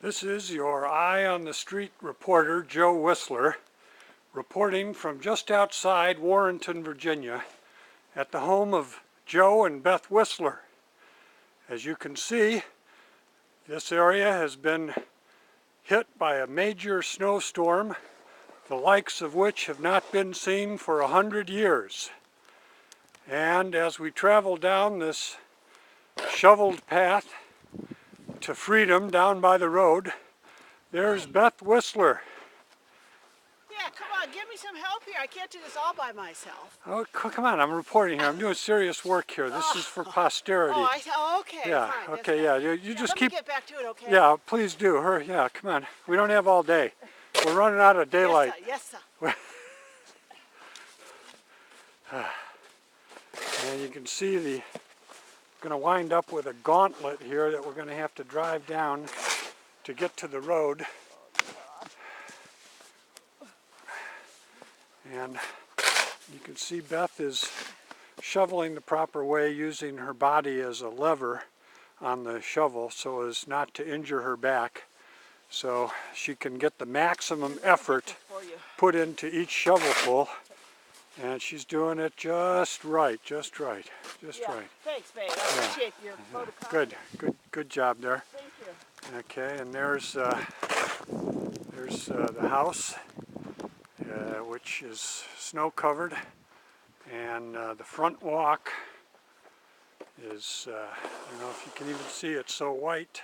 This is your Eye on the Street reporter, Joe Whistler, reporting from just outside Warrenton, Virginia, at the home of Joe and Beth Whistler. As you can see, this area has been hit by a major snowstorm, the likes of which have not been seen for 100 years. And as we travel down this shoveled path to freedom down by the road, there's Beth Whistler. Yeah, come on, give me some help here. I can't do this all by myself. Oh, come on, I'm reporting here. I'm doing serious work here. This is for posterity. Okay, yeah, fine. okay, yeah. You just keep... Let me get back to it, okay? Yeah, please do. Hurry, yeah, come on. We don't have all day. We're running out of daylight. Yes, sir. And you can see the... going to wind up with a gauntlet here that we're going to have to drive down to get to the road. And you can see Beth is shoveling the proper way, using her body as a lever on the shovel so as not to injure her back, so she can get the maximum effort put into each shovelful. And she's doing it just right, just right. Thanks, babe. I appreciate your photocopy. Good job there. Thank you. Okay, and there's the house, which is snow covered, and the front walk is, I don't know if you can even see, it's so white,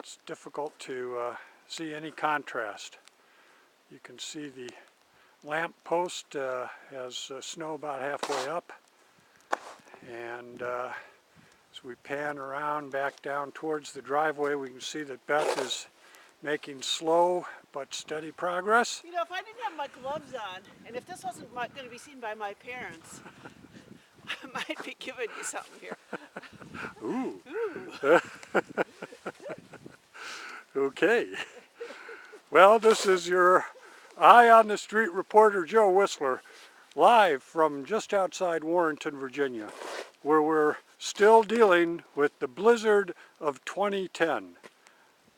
it's difficult to see any contrast. You can see the lamp post has snow about halfway up, and as we pan around back down towards the driveway, we can see that Beth is making slow but steady progress. You know, if I didn't have my gloves on, and if this wasn't going to be seen by my parents, I might be giving you something here. Ooh. Okay. Well, this is your Eye on the Street reporter, Joe Whistler, live from just outside Warrenton, Virginia, where we're still dealing with the blizzard of 2010.